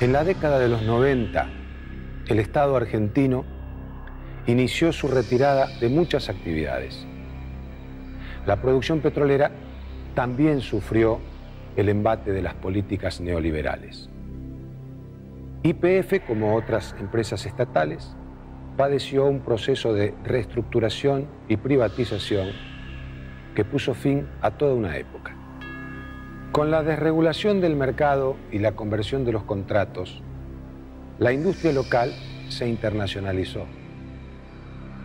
En la década de los 90, el Estado argentino inició su retirada de muchas actividades. La producción petrolera también sufrió el embate de las políticas neoliberales. YPF, como otras empresas estatales, padeció un proceso de reestructuración y privatización que puso fin a toda una época. Con la desregulación del mercado y la conversión de los contratos, la industria local se internacionalizó.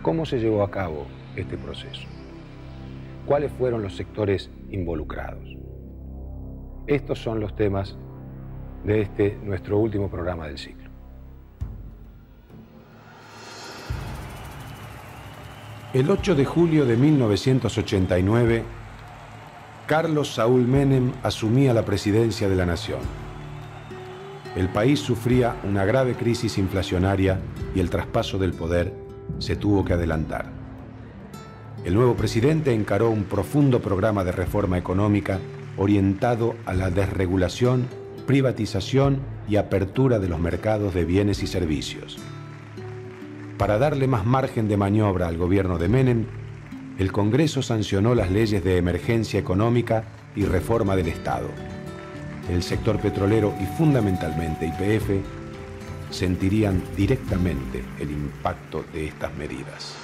¿Cómo se llevó a cabo este proceso? ¿Cuáles fueron los sectores involucrados? Estos son los temas de nuestro último programa del ciclo. El 8 de julio de 1989, Carlos Saúl Menem asumía la presidencia de la nación. El país sufría una grave crisis inflacionaria y el traspaso del poder se tuvo que adelantar. El nuevo presidente encaró un profundo programa de reforma económica orientado a la desregulación, privatización y apertura de los mercados de bienes y servicios. Para darle más margen de maniobra al gobierno de Menem, el Congreso sancionó las leyes de emergencia económica y reforma del Estado. El sector petrolero y fundamentalmente YPF sentirían directamente el impacto de estas medidas.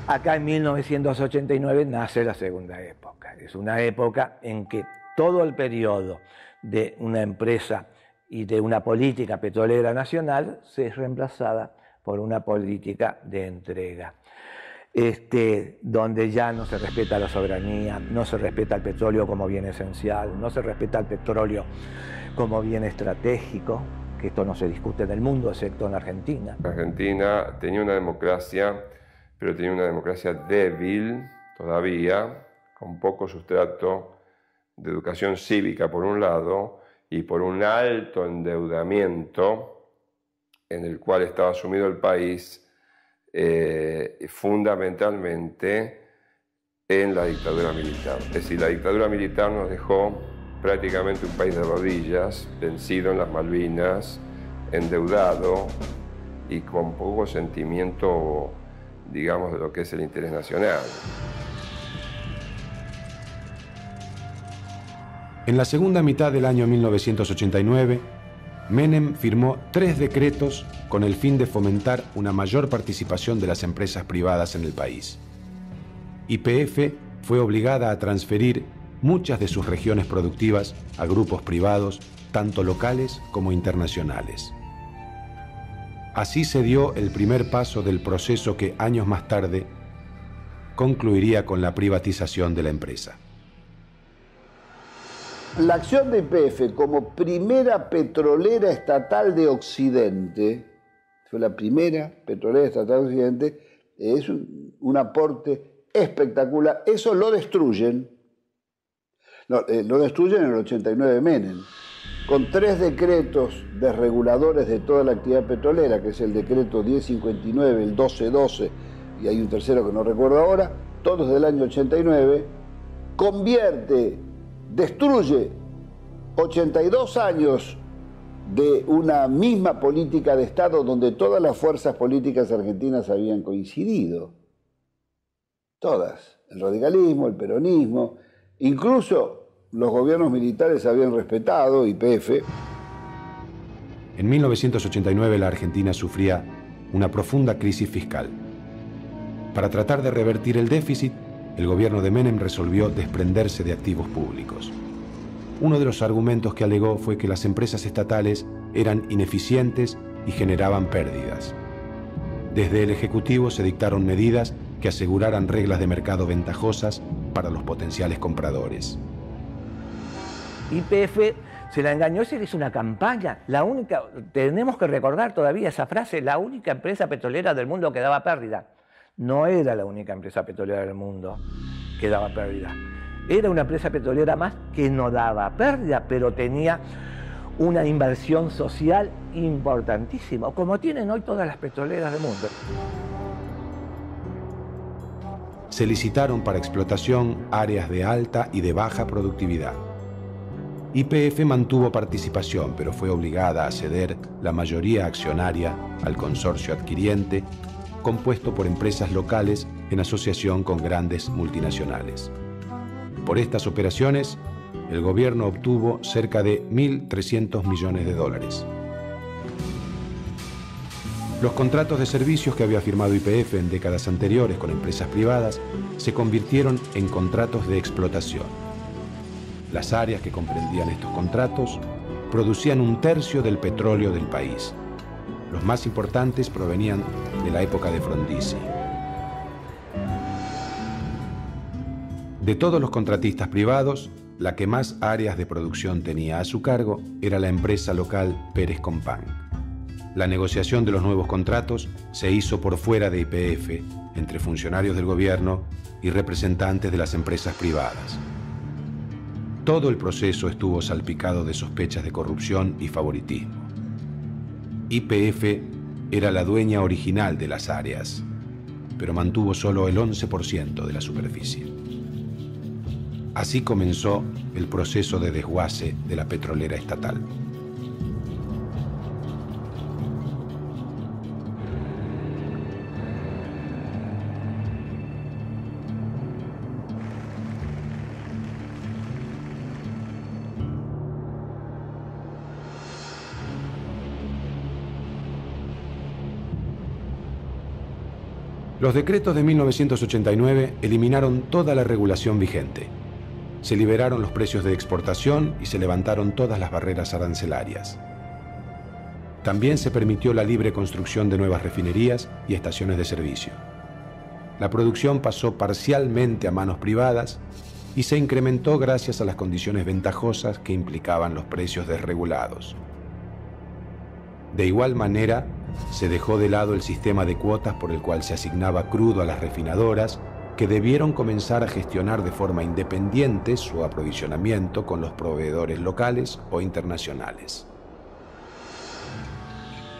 Acá en 1989 nace la segunda época. Es una época en que todo el periodo de una empresa y de una política petrolera nacional se es reemplazada por una política de entrega. Donde ya no se respeta la soberanía, no se respeta el petróleo como bien esencial, no se respeta el petróleo como bien estratégico, que esto no se discute en el mundo, excepto en Argentina. Argentina tenía una democracia, pero tenía una democracia débil todavía, con poco sustrato de educación cívica por un lado, y por un alto endeudamiento en el cual estaba sumido el país, fundamentalmente en la dictadura militar. Es decir, la dictadura militar nos dejó prácticamente un país de rodillas, vencido en las Malvinas, endeudado y con poco sentimiento, digamos, de lo que es el interés nacional. En la segunda mitad del año 1989, Menem firmó 3 decretos con el fin de fomentar una mayor participación de las empresas privadas en el país. YPF fue obligada a transferir muchas de sus regiones productivas a grupos privados, tanto locales como internacionales. Así se dio el primer paso del proceso que años más tarde concluiría con la privatización de la empresa. La acción de YPF como primera petrolera estatal de Occidente, fue la primera petrolera estatal de Occidente, es un aporte espectacular. Eso lo destruyen, lo destruyen en el 89 Menem, con 3 decretos desreguladores de toda la actividad petrolera, que es el decreto 1059, el 1212, y hay un tercero que no recuerdo ahora, todos del año 89, destruye 82 años de una misma política de Estado donde todas las fuerzas políticas argentinas habían coincidido. Todas. El radicalismo, el peronismo, incluso los gobiernos militares habían respetado YPF. En 1989 la Argentina sufría una profunda crisis fiscal. Para tratar de revertir el déficit, el gobierno de Menem resolvió desprenderse de activos públicos. Uno de los argumentos que alegó fue que las empresas estatales eran ineficientes y generaban pérdidas. Desde el Ejecutivo se dictaron medidas que aseguraran reglas de mercado ventajosas para los potenciales compradores. YPF se la engañó, se le hizo una campaña. La única, tenemos que recordar todavía esa frase, la única empresa petrolera del mundo que daba pérdida. No era la única empresa petrolera del mundo que daba pérdida. Era una empresa petrolera más que no daba pérdida, pero tenía una inversión social importantísima, como tienen hoy todas las petroleras del mundo. Se licitaron para explotación áreas de alta y de baja productividad. YPF mantuvo participación, pero fue obligada a ceder la mayoría accionaria al consorcio adquiriente, compuesto por empresas locales en asociación con grandes multinacionales. Por estas operaciones, el gobierno obtuvo cerca de 1.300 millones de dólares. Los contratos de servicios que había firmado YPF en décadas anteriores con empresas privadas se convirtieron en contratos de explotación. Las áreas que comprendían estos contratos producían 1/3 del petróleo del país. Los más importantes provenían de la época de Frondizi. De todos los contratistas privados, la que más áreas de producción tenía a su cargo era la empresa local Pérez Compán. La negociación de los nuevos contratos se hizo por fuera de YPF, entre funcionarios del gobierno y representantes de las empresas privadas. Todo el proceso estuvo salpicado de sospechas de corrupción y favoritismo. YPF era la dueña original de las áreas, pero mantuvo solo el 11% de la superficie. Así comenzó el proceso de desguace de la petrolera estatal. Los decretos de 1989 eliminaron toda la regulación vigente. Se liberaron los precios de exportación y se levantaron todas las barreras arancelarias. También se permitió la libre construcción de nuevas refinerías y estaciones de servicio. La producción pasó parcialmente a manos privadas y se incrementó gracias a las condiciones ventajosas que implicaban los precios desregulados. De igual manera, se dejó de lado el sistema de cuotas por el cual se asignaba crudo a las refinadoras, que debieron comenzar a gestionar de forma independiente su aprovisionamiento con los proveedores locales o internacionales.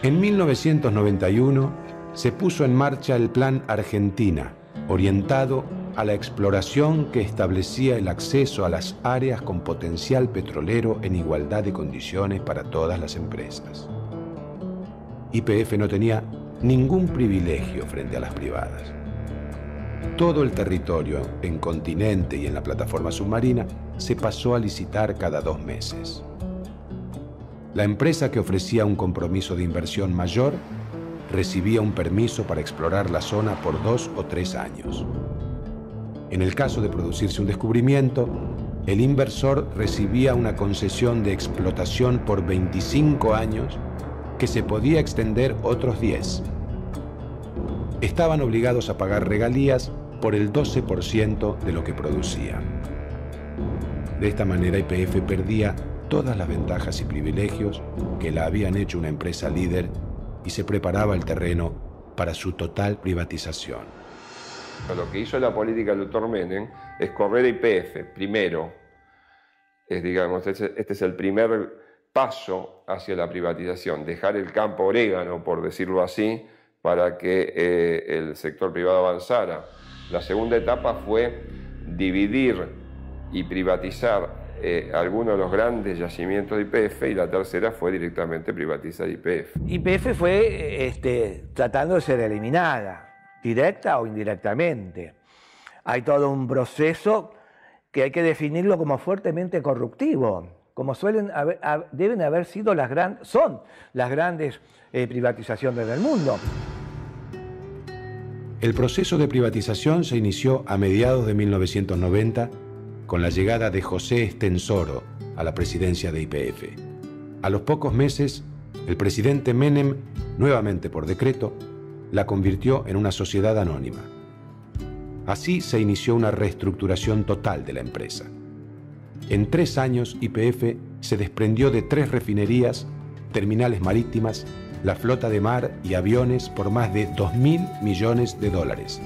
En 1991 se puso en marcha el Plan Argentina, orientado a la exploración que establecía el acceso a las áreas con potencial petrolero en igualdad de condiciones para todas las empresas. YPF no tenía ningún privilegio frente a las privadas. Todo el territorio en continente y en la plataforma submarina se pasó a licitar cada 2 meses. La empresa que ofrecía un compromiso de inversión mayor recibía un permiso para explorar la zona por 2 o 3 años. En el caso de producirse un descubrimiento, el inversor recibía una concesión de explotación por 25 años que se podía extender otros 10. Estaban obligados a pagar regalías por el 12% de lo que producían. De esta manera, YPF perdía todas las ventajas y privilegios que la habían hecho una empresa líder y se preparaba el terreno para su total privatización. Lo que hizo la política de Dr. Menem es correr a YPF primero. Este es el primer paso hacia la privatización, dejar el campo orégano, por decirlo así, para que el sector privado avanzara. La segunda etapa fue dividir y privatizar algunos de los grandes yacimientos de YPF, y la tercera fue directamente privatizar YPF. YPF fue tratando de ser eliminada, directa o indirectamente. Hay todo un proceso que hay que definirlo como fuertemente corruptivo, como deben haber sido son las grandes privatizaciones del mundo. El proceso de privatización se inició a mediados de 1990 con la llegada de José Estensoro a la presidencia de YPF. A los pocos meses, el presidente Menem, nuevamente por decreto, la convirtió en una sociedad anónima. Así se inició una reestructuración total de la empresa. En 3 años, YPF se desprendió de 3 refinerías, terminales marítimas, la flota de mar y aviones por más de 2.000 millones de dólares.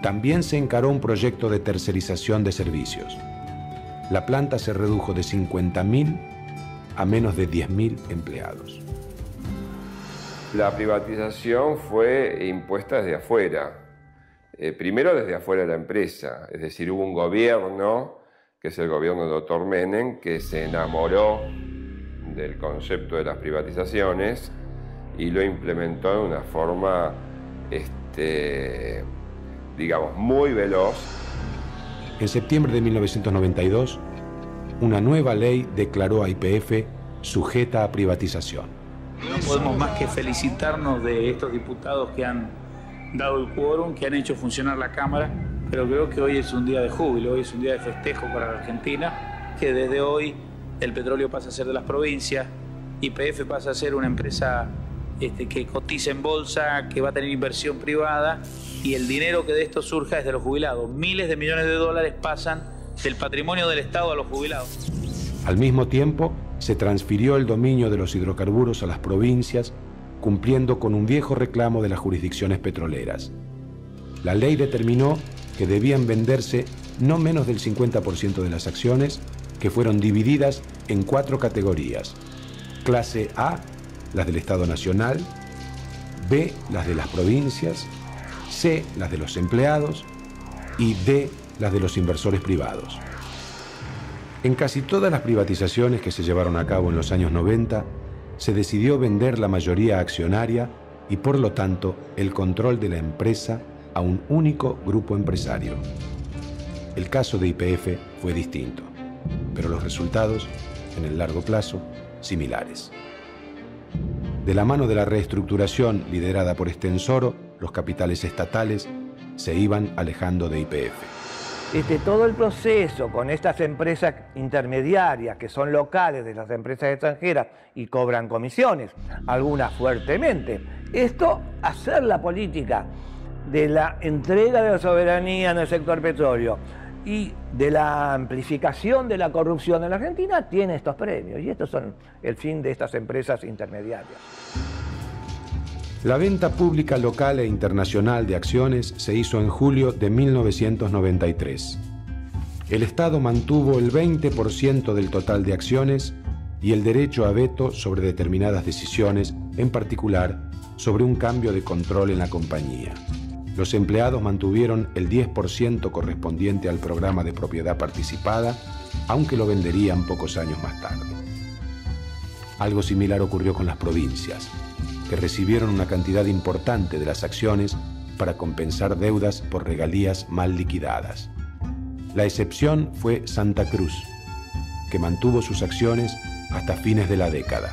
También se encaró un proyecto de tercerización de servicios. La planta se redujo de 50.000 a menos de 10.000 empleados. La privatización fue impuesta desde afuera. Primero desde afuera de la empresa, es decir, hubo un gobierno que es el gobierno del doctor Menem, que se enamoró del concepto de las privatizaciones y lo implementó de una forma, digamos, muy veloz. En septiembre de 1992, una nueva ley declaró a YPF sujeta a privatización. No podemos más que felicitarnos de estos diputados que han dado el quórum, que han hecho funcionar la Cámara, pero creo que hoy es un día de júbilo, hoy es un día de festejo para la Argentina, que desde hoy el petróleo pasa a ser de las provincias, YPF pasa a ser una empresa que cotiza en bolsa, que va a tener inversión privada, y el dinero que de esto surja es de los jubilados. Miles de millones de dólares pasan del patrimonio del Estado a los jubilados. Al mismo tiempo, se transfirió el dominio de los hidrocarburos a las provincias, cumpliendo con un viejo reclamo de las jurisdicciones petroleras. La ley determinó que debían venderse no menos del 50% de las acciones, que fueron divididas en 4 categorías. Clase A, las del Estado Nacional; B, las de las provincias; C, las de los empleados; y D, las de los inversores privados. En casi todas las privatizaciones que se llevaron a cabo en los años 90, se decidió vender la mayoría accionaria y, por lo tanto, el control de la empresa a un único grupo empresario. El caso de YPF fue distinto, pero los resultados, en el largo plazo, similares. De la mano de la reestructuración liderada por Estensoro, los capitales estatales se iban alejando de YPF. Todo el proceso con estas empresas intermediarias que son locales de las empresas extranjeras y cobran comisiones, algunas fuertemente. Hacer la política de la entrega de la soberanía en el sector petróleo y de la amplificación de la corrupción en la Argentina tiene estos premios, y estos son el fin de estas empresas intermediarias. La venta pública local e internacional de acciones se hizo en julio de 1993. El Estado mantuvo el 20% del total de acciones y el derecho a veto sobre determinadas decisiones, en particular sobre un cambio de control en la compañía. Los empleados mantuvieron el 10% correspondiente al programa de propiedad participada, aunque lo venderían pocos años más tarde. Algo similar ocurrió con las provincias, que recibieron una cantidad importante de las acciones para compensar deudas por regalías mal liquidadas. La excepción fue Santa Cruz, que mantuvo sus acciones hasta fines de la década.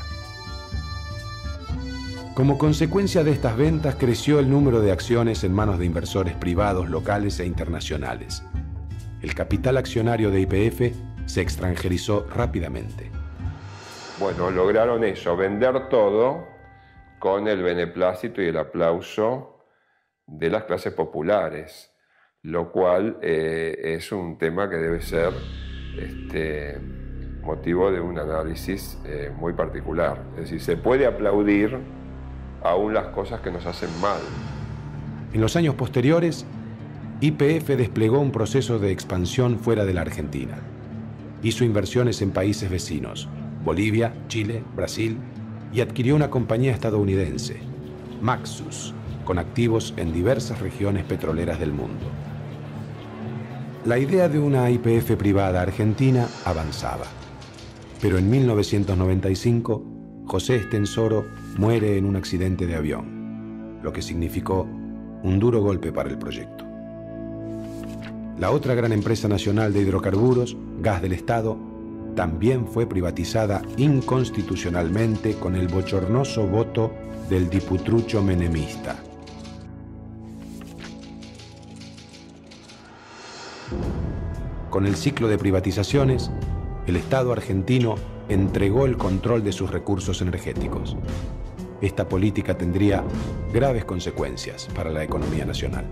Como consecuencia de estas ventas, creció el número de acciones en manos de inversores privados locales e internacionales. El capital accionario de YPF se extranjerizó rápidamente. Bueno, lograron eso, vender todo con el beneplácito y el aplauso de las clases populares, lo cual es un tema que debe ser motivo de un análisis muy particular. Es decir, se puede aplaudir aún las cosas que nos hacen mal. En los años posteriores, YPF desplegó un proceso de expansión fuera de la Argentina. Hizo inversiones en países vecinos, Bolivia, Chile, Brasil, y adquirió una compañía estadounidense, Maxus, con activos en diversas regiones petroleras del mundo. La idea de una YPF privada argentina avanzaba, pero en 1995 José Estensoro muere en un accidente de avión, lo que significó un duro golpe para el proyecto. La otra gran empresa nacional de hidrocarburos, Gas del Estado, también fue privatizada inconstitucionalmente con el bochornoso voto del diputrucho menemista. Con el ciclo de privatizaciones, el Estado argentino entregó el control de sus recursos energéticos. Esta política tendría graves consecuencias para la economía nacional.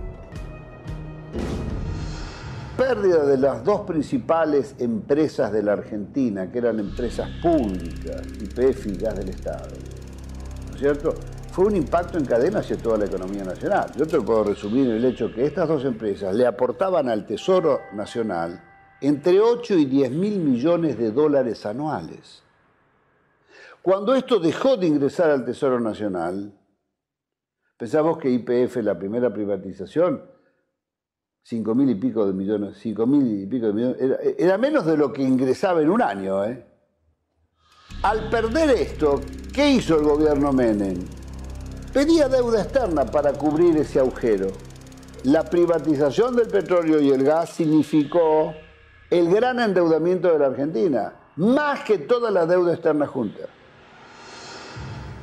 Pérdida de las 2 principales empresas de la Argentina, que eran empresas públicas, YPF y Gas del Estado, ¿no es cierto? Fue un impacto en cadena hacia toda la economía nacional. Yo te puedo resumir el hecho que estas 2 empresas le aportaban al Tesoro Nacional entre 8 y 10 mil millones de dólares anuales. Cuando esto dejó de ingresar al Tesoro Nacional, pensamos que YPF, la primera privatización, 5.000 y pico de millones, 5.000 y pico de millones, era menos de lo que ingresaba en un año. Al perder esto, ¿qué hizo el gobierno Menem? Pedía deuda externa para cubrir ese agujero. La privatización del petróleo y el gas significó el gran endeudamiento de la Argentina, más que toda la deuda externa junta.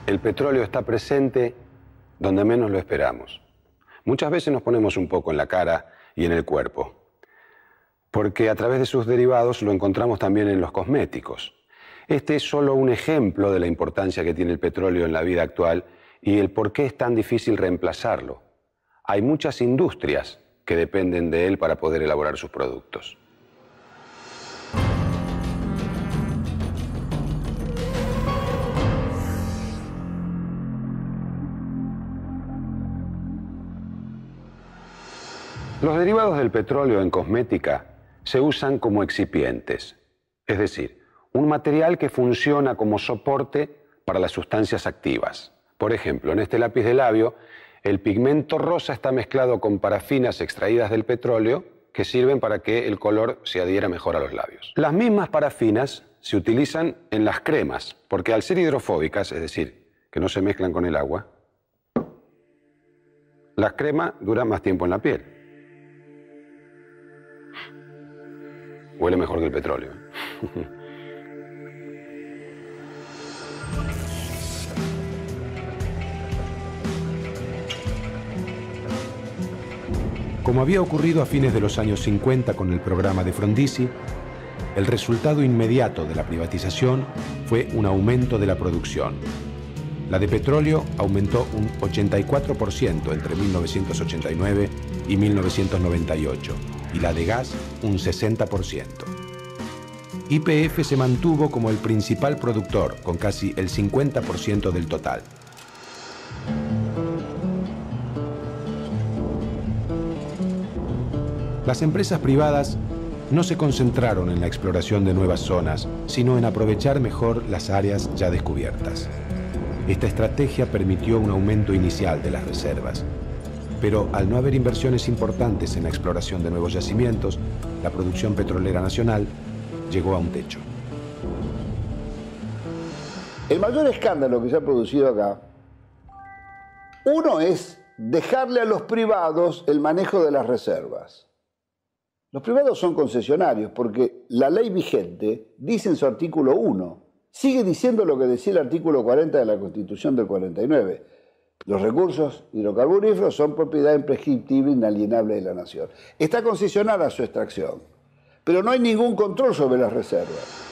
El petróleo está presente donde menos lo esperamos. Muchas veces nos ponemos un poco en la cara y en el cuerpo, porque a través de sus derivados lo encontramos también en los cosméticos. Este es solo un ejemplo de la importancia que tiene el petróleo en la vida actual y el por qué es tan difícil reemplazarlo. Hay muchas industrias que dependen de él para poder elaborar sus productos. Los derivados del petróleo en cosmética se usan como excipientes, es decir, un material que funciona como soporte para las sustancias activas. Por ejemplo, en este lápiz de labio, el pigmento rosa está mezclado con parafinas extraídas del petróleo que sirven para que el color se adhiera mejor a los labios. Las mismas parafinas se utilizan en las cremas, porque al ser hidrofóbicas, es decir, que no se mezclan con el agua, la crema dura más tiempo en la piel. Huele mejor que el petróleo. Como había ocurrido a fines de los años 50 con el programa de Frondizi, el resultado inmediato de la privatización fue un aumento de la producción. La de petróleo aumentó un 84% entre 1989 y 1998 y la de gas un 60%. YPF se mantuvo como el principal productor con casi el 50% del total. Las empresas privadas no se concentraron en la exploración de nuevas zonas, sino en aprovechar mejor las áreas ya descubiertas. Esta estrategia permitió un aumento inicial de las reservas, pero al no haber inversiones importantes en la exploración de nuevos yacimientos, la producción petrolera nacional llegó a un techo. El mayor escándalo que se ha producido acá, uno es dejarle a los privados el manejo de las reservas. Los privados son concesionarios porque la ley vigente dice en su artículo 1, sigue diciendo lo que decía el artículo 40 de la Constitución del 49. Los recursos hidrocarburíferos son propiedad imprescriptible e inalienable de la nación. Está concesionada su extracción, pero no hay ningún control sobre las reservas.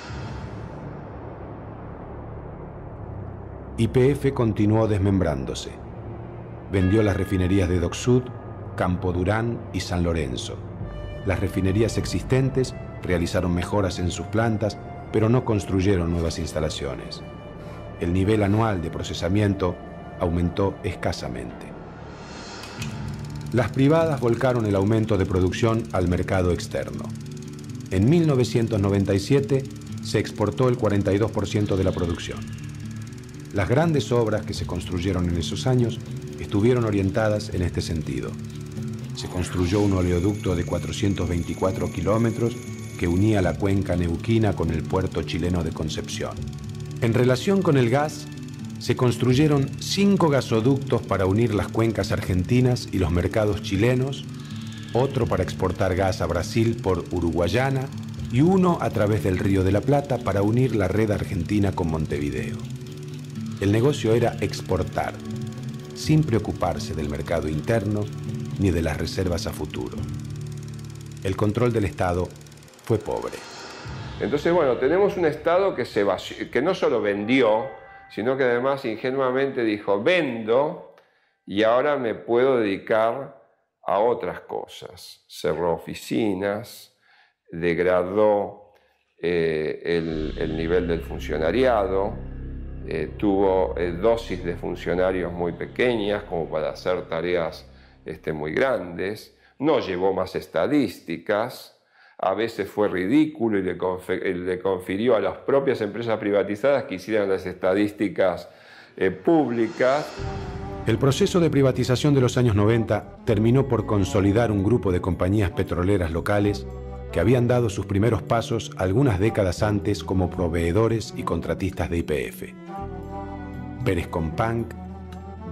YPF continuó desmembrándose. Vendió las refinerías de Dock Sud, Campo Durán y San Lorenzo. Las refinerías existentes realizaron mejoras en sus plantas, pero no construyeron nuevas instalaciones. El nivel anual de procesamiento aumentó escasamente. Las privadas volcaron el aumento de producción al mercado externo. En 1997 se exportó el 42% de la producción. Las grandes obras que se construyeron en esos años estuvieron orientadas en este sentido. Se construyó un oleoducto de 424 kilómetros que unía la cuenca neuquina con el puerto chileno de Concepción. En relación con el gas, se construyeron 5 gasoductos para unir las cuencas argentinas y los mercados chilenos, otro para exportar gas a Brasil por Uruguayana y uno a través del Río de la Plata para unir la red argentina con Montevideo. El negocio era exportar, sin preocuparse del mercado interno ni de las reservas a futuro. El control del Estado fue pobre. Entonces, bueno, tenemos un Estado que no solo vendió, sino que además ingenuamente dijo, vendo y ahora me puedo dedicar a otras cosas. Cerró oficinas, degradó el nivel del funcionariado, tuvo dosis de funcionarios muy pequeñas como para hacer tareas muy grandes, no llevó más estadísticas, a veces fue ridículo y le confirió a las propias empresas privatizadas que hicieran las estadísticas públicas. El proceso de privatización de los años 90 terminó por consolidar un grupo de compañías petroleras locales que habían dado sus primeros pasos algunas décadas antes como proveedores y contratistas de YPF. Pérez Companc,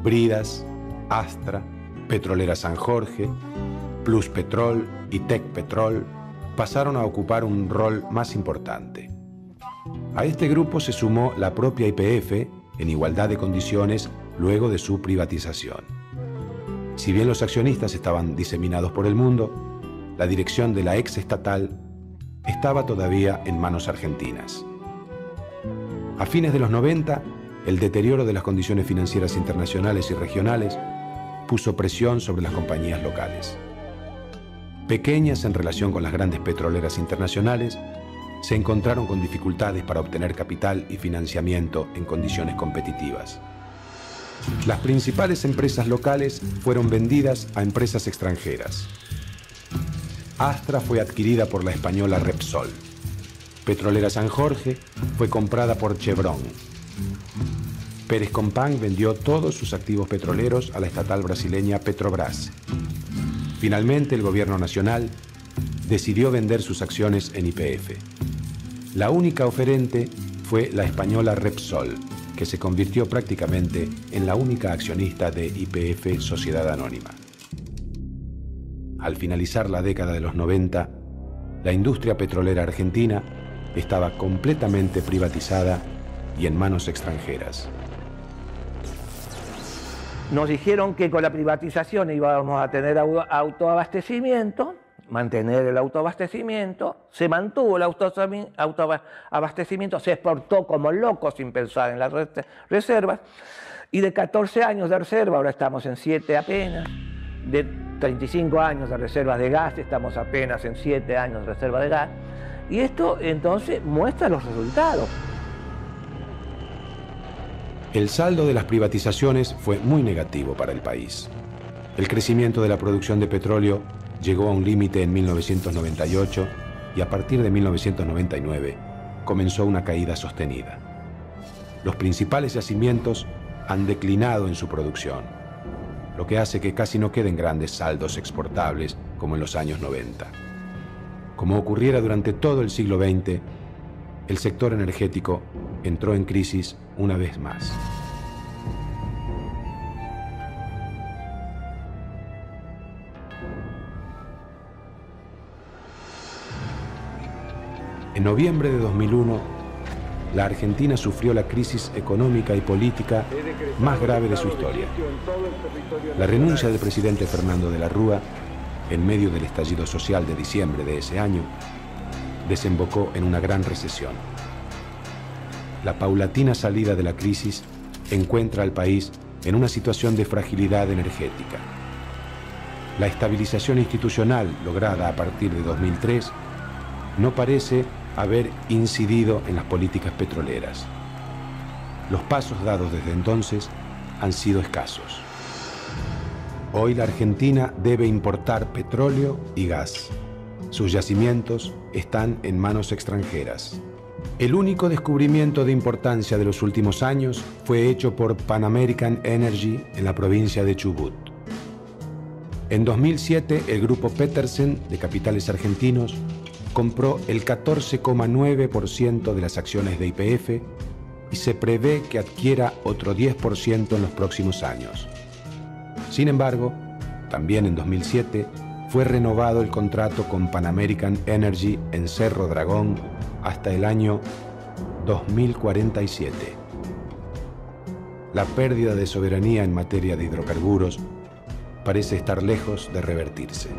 Bridas, Astra, Petrolera San Jorge, Plus Petrol y Tec Petrol pasaron a ocupar un rol más importante. A este grupo se sumó la propia YPF en igualdad de condiciones luego de su privatización. Si bien los accionistas estaban diseminados por el mundo, la dirección de la ex estatal estaba todavía en manos argentinas. A fines de los 90, el deterioro de las condiciones financieras internacionales y regionales puso presión sobre las compañías locales. Pequeñas en relación con las grandes petroleras internacionales, se encontraron con dificultades para obtener capital y financiamiento en condiciones competitivas. Las principales empresas locales fueron vendidas a empresas extranjeras. Astra fue adquirida por la española Repsol. Petrolera San Jorge fue comprada por Chevron. Pérez Companc vendió todos sus activos petroleros a la estatal brasileña Petrobras. Finalmente, el gobierno nacional decidió vender sus acciones en YPF. La única oferente fue la española Repsol, que se convirtió prácticamente en la única accionista de YPF Sociedad Anónima. Al finalizar la década de los 90, la industria petrolera argentina estaba completamente privatizada y en manos extranjeras. Nos dijeron que con la privatización íbamos a tener autoabastecimiento, mantener el autoabastecimiento, se mantuvo el autoabastecimiento, se exportó como loco sin pensar en las reservas, y de 14 años de reserva, ahora estamos en 7 apenas, de 35 años de reservas de gas, estamos apenas en 7 años de reserva de gas, y esto entonces muestra los resultados. El saldo de las privatizaciones fue muy negativo para el país. El crecimiento de la producción de petróleo llegó a un límite en 1998 y a partir de 1999 comenzó una caída sostenida. Los principales yacimientos han declinado en su producción, lo que hace que casi no queden grandes saldos exportables como en los años 90. Como ocurriera durante todo el siglo XX, el sector energético entró en crisis una vez más. En noviembre de 2001, la Argentina sufrió la crisis económica y política más grave de su historia. La renuncia del presidente Fernando de la Rúa, en medio del estallido social de diciembre de ese año, desembocó en una gran recesión. La paulatina salida de la crisis encuentra al país en una situación de fragilidad energética. La estabilización institucional lograda a partir de 2003 no parece haber incidido en las políticas petroleras. Los pasos dados desde entonces han sido escasos. Hoy la Argentina debe importar petróleo y gas. Sus yacimientos están en manos extranjeras. El único descubrimiento de importancia de los últimos años fue hecho por Pan American Energy en la provincia de Chubut. En 2007, el grupo Petersen, de capitales argentinos, compró el 14,9% de las acciones de YPF y se prevé que adquiera otro 10% en los próximos años. Sin embargo, también en 2007, fue renovado el contrato con Pan American Energy en Cerro Dragón hasta el año 2047. La pérdida de soberanía en materia de hidrocarburos parece estar lejos de revertirse.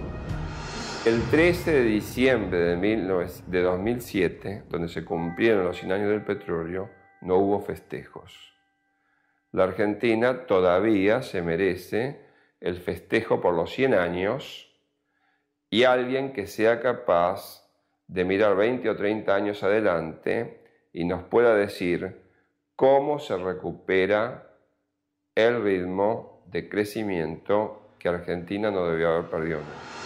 El 13 de diciembre de 2007, donde se cumplieron los 100 años del petróleo, no hubo festejos. La Argentina todavía se merece el festejo por los 100 años y alguien que sea capaz de mirar 20 o 30 años adelante y nos pueda decir cómo se recupera el ritmo de crecimiento que Argentina no debió haber perdido nunca.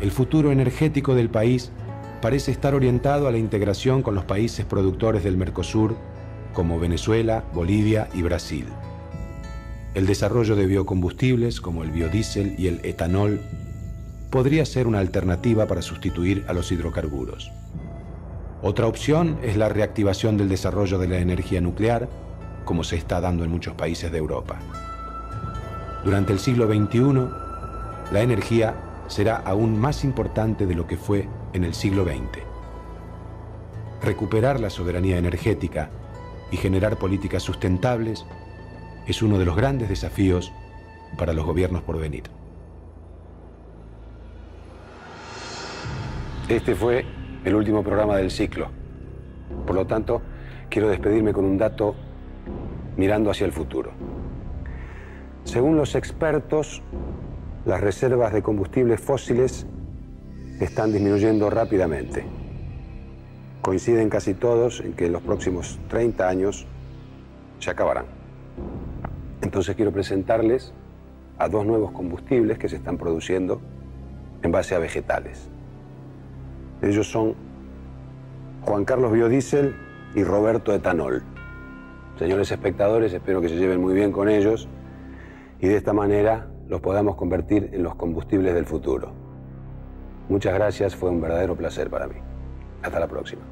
El futuro energético del país parece estar orientado a la integración con los países productores del Mercosur, como Venezuela, Bolivia y Brasil. el desarrollo de biocombustibles como el biodiesel y el etanol podría ser una alternativa para sustituir a los hidrocarburos. Otra opción es la reactivación del desarrollo de la energía nuclear, como se está dando en muchos países de Europa. Durante el siglo XXI, la energía será aún más importante de lo que fue en el siglo XX. Recuperar la soberanía energética y generar políticas sustentables es uno de los grandes desafíos para los gobiernos por venir. Este fue el último programa del ciclo. Por lo tanto, quiero despedirme con un dato mirando hacia el futuro. Según los expertos, las reservas de combustibles fósiles están disminuyendo rápidamente. Coinciden casi todos en que en los próximos 30 años se acabarán. Entonces quiero presentarles a dos nuevos combustibles que se están produciendo en base a vegetales. Ellos son Juan Carlos Biodiesel y Roberto Etanol. Señores espectadores, espero que se lleven muy bien con ellos y de esta manera los podamos convertir en los combustibles del futuro. Muchas gracias, fue un verdadero placer para mí. Hasta la próxima.